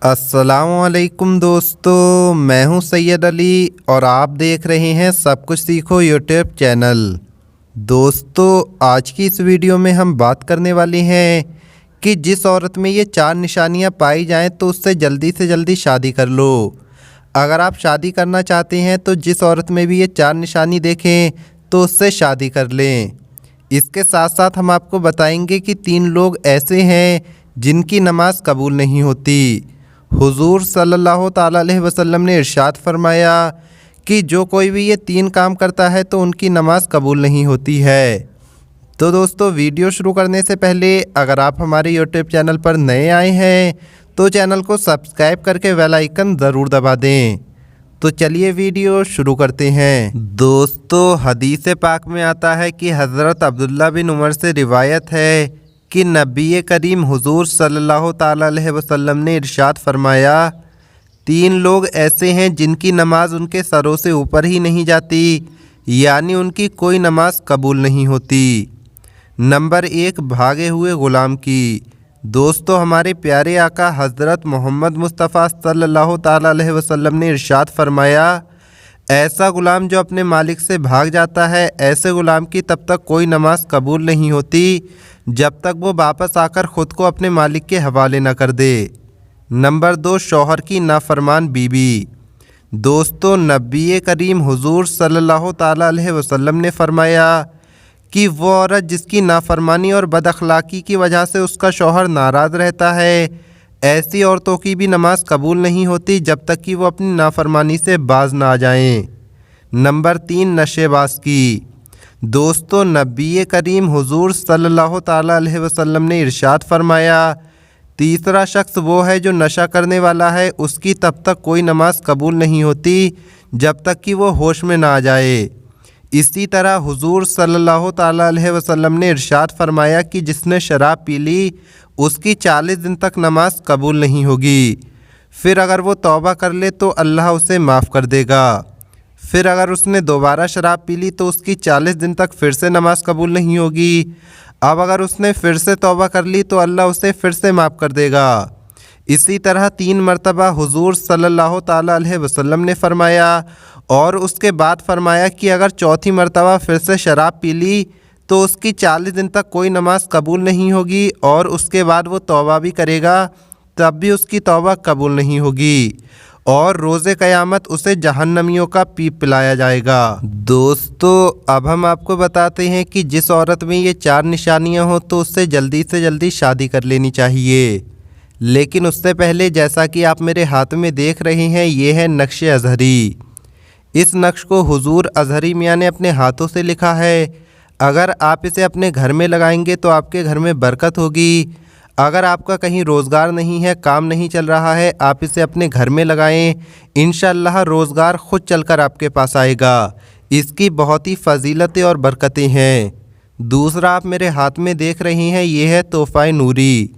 अस्सलामुअलैकुम दोस्तों, मैं हूं सैयद अली और आप देख रहे हैं सब कुछ सीखो यूट्यूब चैनल। दोस्तों, आज की इस वीडियो में हम बात करने वाले हैं कि जिस औरत में ये 4 निशानियां पाई जाएं तो उससे जल्दी से जल्दी शादी कर लो। अगर आप शादी करना चाहते हैं तो जिस औरत में भी ये 4 निशानी देखें तो उससे शादी कर लें। इसके साथ साथ हम आपको बताएंगे कि 3 लोग ऐसे हैं जिनकी नमाज कबूल नहीं होती। हुजूर सल्लल्लाहु ताला अलैहि वसल्लम ने इरशाद फरमाया कि जो कोई भी ये 3 काम करता है तो उनकी नमाज कबूल नहीं होती है। तो दोस्तों, वीडियो शुरू करने से पहले अगर आप हमारे यूट्यूब चैनल पर नए आए हैं तो चैनल को सब्सक्राइब करके बेल आइकन ज़रूर दबा दें। तो चलिए वीडियो शुरू करते हैं। दोस्तों, हदीस पाक में आता है कि हज़रत अब्दुल्ला बिन उमर से रिवायत है कि नबी करीम हुजूर सल्लल्लाहु ताला अलैहि वसल्लम ने इरशाद फरमाया, 3 लोग ऐसे हैं जिनकी नमाज उनके सरों से ऊपर ही नहीं जाती, यानी उनकी कोई नमाज कबूल नहीं होती। नंबर 1, भागे हुए ग़ुलाम की। दोस्तों, हमारे प्यारे आका हज़रत मोहम्मद मुस्तफ़ा सल्लल्लाहु ताला अलैहि वसल्लम ने इरशाद फरमाया, ऐसा ग़ुलाम जो अपने मालिक से भाग जाता है, ऐसे ग़ुलाम की तब तक कोई नमाज कबूल नहीं होती जब तक वो वापस आकर ख़ुद को अपने मालिक के हवाले न कर दे। नंबर 2, शौहर की नाफरमान बीवी। दोस्तों, नबी करीम हुजूर सल्लल्लाहु ताला अलैहि वसल्लम ने फरमाया कि वो औरत जिसकी नाफरमानी और बदअखलाकी की वजह से उसका शौहर नाराज़ रहता है, ऐसी औरतों की भी नमाज कबूल नहीं होती जब तक कि वो अपनी नाफरमानी से बाज ना आ जाएं। नंबर 3, नशेबाज की। दोस्तों, नबी करीम हुजूर सल्लल्लाहु ताला अलैहि वसल्लम ने इरशाद फरमाया, तीसरा शख्स वो है जो नशा करने वाला है, उसकी तब तक कोई नमाज कबूल नहीं होती जब तक कि वो होश में ना आ जाए। इसी तरह हुजूर सल्लल्लाहु ताला अलैहि वसल्लम ने इरशाद फरमाया कि जिसने शराब पी ली उसकी 40 दिन तक नमाज कबूल नहीं होगी। फिर अगर वो तौबा कर ले तो अल्लाह उसे माफ़ कर देगा। फिर अगर उसने दोबारा शराब पी ली तो उसकी 40 दिन तक फिर से नमाज कबूल नहीं होगी। अब अगर उसने फिर से तौबा कर ली तो अल्लाह उसे फिर से माफ़ कर देगा। इसी तरह 3 मरतबा हुजूर सल्लल्लाहु ताला अलैहि वसल्लम ने फरमाया और उसके बाद फरमाया कि अगर चौथी मरतबा फिर से शराब पी ली तो उसकी 40 दिन तक कोई नमाज कबूल नहीं होगी और उसके बाद वो तौबा भी करेगा तब भी उसकी तौबा कबूल नहीं होगी और रोज़े क़यामत उसे जहन्नमियों का पीप पिलाया जाएगा। दोस्तों, अब हम आपको बताते हैं कि जिस औरत में ये 4 निशानियां हो तो उससे जल्दी से जल्दी शादी कर लेनी चाहिए। लेकिन उससे पहले, जैसा कि आप मेरे हाथ में देख रहे हैं, ये है नक्श अज़हरी। इस नक्श को हुजूर अज़हरी मियाँ ने अपने हाथों से लिखा है। अगर आप इसे अपने घर में लगाएंगे तो आपके घर में बरकत होगी। अगर आपका कहीं रोज़गार नहीं है, काम नहीं चल रहा है, आप इसे अपने घर में लगाएं, इंशाअल्लाह रोज़गार ख़ुद चलकर आपके पास आएगा। इसकी बहुत ही फ़जीलतें और बरकतें हैं। दूसरा आप मेरे हाथ में देख रहे हैं, ये है तोहफ़ा नूरी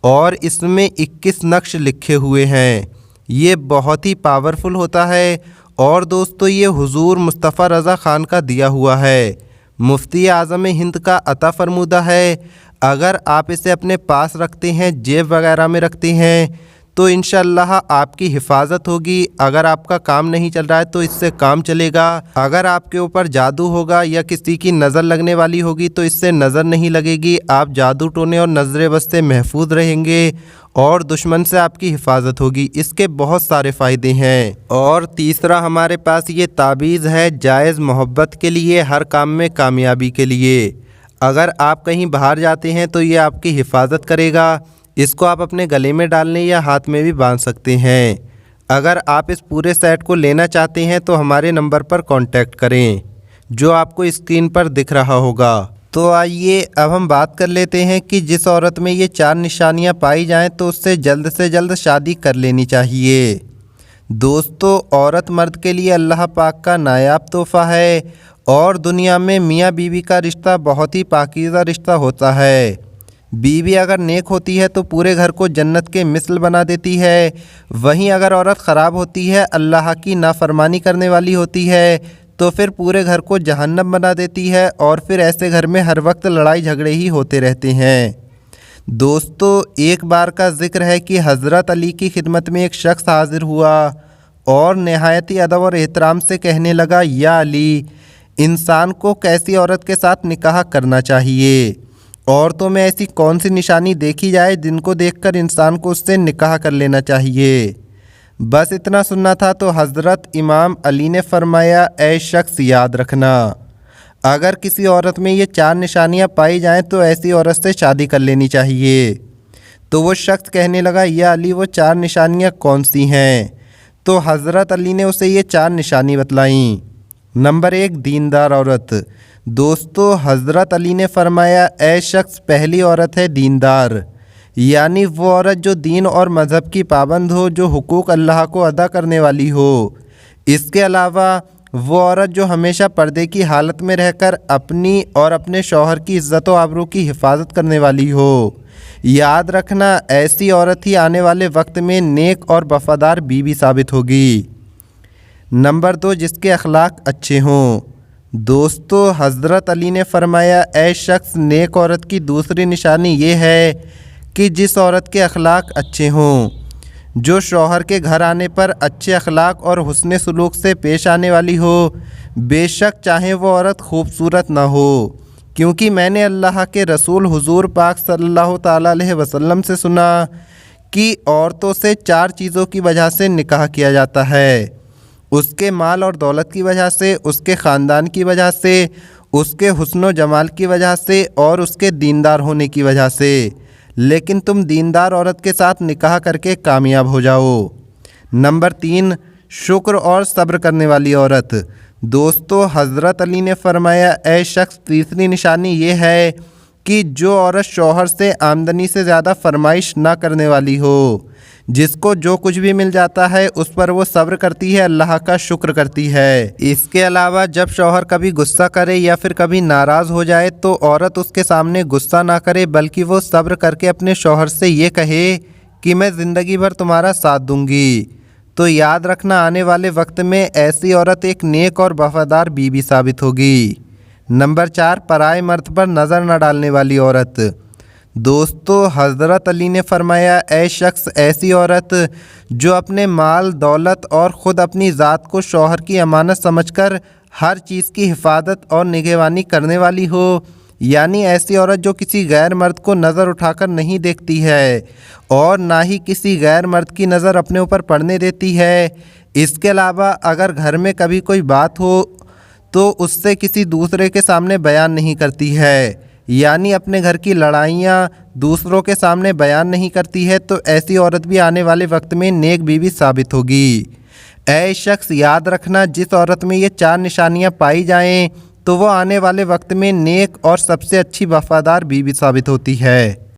और इसमें 21 नक्श लिखे हुए हैं। ये बहुत ही पावरफुल होता है और दोस्तों, ये हुजूर मुस्तफ़ा रज़ा ख़ान का दिया हुआ है, मुफ्ती आज़म हिंद का अता फरमूदा है। अगर आप इसे अपने पास रखते हैं, जेब वगैरह में रखते हैं, तो इंशाअल्लाह आपकी हिफाजत होगी। अगर आपका काम नहीं चल रहा है तो इससे काम चलेगा। अगर आपके ऊपर जादू होगा या किसी की नज़र लगने वाली होगी तो इससे नज़र नहीं लगेगी। आप जादू टोने और नज़र बस से महफूज रहेंगे और दुश्मन से आपकी हिफाजत होगी। इसके बहुत सारे फ़ायदे हैं। और तीसरा हमारे पास ये ताबीज़ है जायज़ मोहब्बत के लिए, हर काम में कामयाबी के लिए। अगर आप कहीं बाहर जाते हैं तो ये आपकी हिफाजत करेगा। इसको आप अपने गले में डालने या हाथ में भी बांध सकते हैं। अगर आप इस पूरे सेट को लेना चाहते हैं तो हमारे नंबर पर कांटेक्ट करें जो आपको स्क्रीन पर दिख रहा होगा। तो आइए अब हम बात कर लेते हैं कि जिस औरत में ये 4 निशानियां पाई जाएं तो उससे जल्द से जल्द शादी कर लेनी चाहिए। दोस्तों, औरत मर्द के लिए अल्लाह पाक का नायाब तोहफ़ा है और दुनिया में मियाँ बीवी का रिश्ता बहुत ही पाकीज़ा रिश्ता होता है। बीवी अगर नेक होती है तो पूरे घर को जन्नत के मिसल बना देती है। वहीं अगर औरत ख़राब होती है, अल्लाह की नाफरमानी करने वाली होती है, तो फिर पूरे घर को जहन्नम बना देती है और फिर ऐसे घर में हर वक्त लड़ाई झगड़े ही होते रहते हैं। دوستو ایک بار کا ذکر ہے کہ حضرت علی کی خدمت میں ایک شخص حاضر ہوا اور نہایت ہی ادب اور احترام سے کہنے لگا، یا علی، انسان کو کیسی عورت کے ساتھ نکاح کرنا چاہیے؟ عورتوں میں ایسی کون سی نشانی دیکھی جائے جن کو دیکھ کر انسان کو اس سے نکاح کر لینا چاہیے؟ بس اتنا سننا تھا تو حضرت امام علی نے فرمایا، اے شخص یاد رکھنا، اگر کسی عورت میں یہ 4 نشانیاں پائی جائیں تو ایسی عورت سے شادی کر لینی چاہیے۔ تو وہ شخص کہنے لگا، یا علی، وہ 4 نشانیاں کون سی ہیں؟ تو حضرت علی نے اسے یہ 4 نشانی بتلائیں۔ نمبر 1، دیندار عورت۔ دوستو حضرت علی نے فرمایا، اے شخص، پہلی عورت ہے دیندار، یعنی وہ عورت جو دین اور مذہب کی پابند ہو، جو حقوق اللہ کو ادا کرنے والی ہو۔ اس کے علاوہ وہ عورت جو ہمیشہ پردے کی حالت میں رہ کر اپنی اور اپنے شوہر کی عزت و آبرو کی حفاظت کرنے والی ہو۔ یاد رکھنا، ایسی عورت ہی آنے والے وقت میں نیک اور وفادار بیوی ثابت ہوگی۔ نمبر 2، جس کے اخلاق اچھے ہوں۔ دوستو حضرت علی نے فرمایا، اے شخص، نیک عورت کی دوسری نشانی یہ ہے کہ جس عورت کے اخلاق اچھے ہوں، جو شوہر کے گھر آنے پر اچھے اخلاق اور حسن سلوک سے پیش آنے والی ہو، بے شک چاہے وہ عورت خوبصورت نہ ہو، کیونکہ میں نے اللہ کے رسول حضور پاک صلی اللہ تعالیٰ علیہ وسلم سے سنا کہ عورتوں سے 4 چیزوں کی وجہ سے نکاح کیا جاتا ہے: اس کے مال اور دولت کی وجہ سے، اس کے خاندان کی وجہ سے، اس کے حسن و جمال کی وجہ سے اور اس کے دیندار ہونے کی وجہ سے۔ لیکن تم دیندار عورت کے ساتھ نکاح کر کے کامیاب ہو جاؤ۔ نمبر 3، شکر اور صبر کرنے والی عورت۔ دوستو حضرت علی نے فرمایا، اے شخص، تیسری نشانی یہ ہے کہ جو عورت شوہر سے آمدنی سے زیادہ فرمائش نہ کرنے والی ہو، جس کو جو کچھ بھی مل جاتا ہے اس پر وہ صبر کرتی ہے، اللہ کا شکر کرتی ہے۔ اس کے علاوہ جب شوہر کبھی غصہ کرے یا پھر کبھی ناراض ہو جائے تو عورت اس کے سامنے غصہ نہ کرے، بلکہ وہ صبر کر کے اپنے شوہر سے یہ کہے کہ میں زندگی بھر تمہارا ساتھ دوں گی۔ تو یاد رکھنا، آنے والے وقت میں ایسی عورت ایک نیک اور وفادار بیوی ثابت ہوگی۔ نمبر 4، پرائے مرد پر نظر نہ ڈالنے والی عورت۔ دوستو حضرت علی نے فرمایا، اے شخص، ایسی عورت جو اپنے مال، دولت اور خود اپنی ذات کو شوہر کی امانت سمجھ کر ہر چیز کی حفاظت اور نگہبانی کرنے والی ہو، یعنی ایسی عورت جو کسی غیر مرد کو نظر اٹھا کر نہیں دیکھتی ہے اور نہ ہی کسی غیر مرد کی نظر اپنے اوپر پڑنے دیتی ہے۔ اس کے علاوہ اگر گھر میں کبھی کوئی بات ہو تو اس سے کسی دوسرے کے سامنے بیان نہیں کرتی ہے، یعنی اپنے گھر کی لڑائیاں دوسروں کے سامنے بیان نہیں کرتی ہے، تو ایسی عورت بھی آنے والے وقت میں نیک بیوی ثابت ہوگی۔ اے شخص، یاد رکھنا، جس عورت میں یہ 4 نشانیاں پائی جائیں تو وہ آنے والے وقت میں نیک اور سب سے اچھی وفادار بیوی ثابت ہوتی ہے۔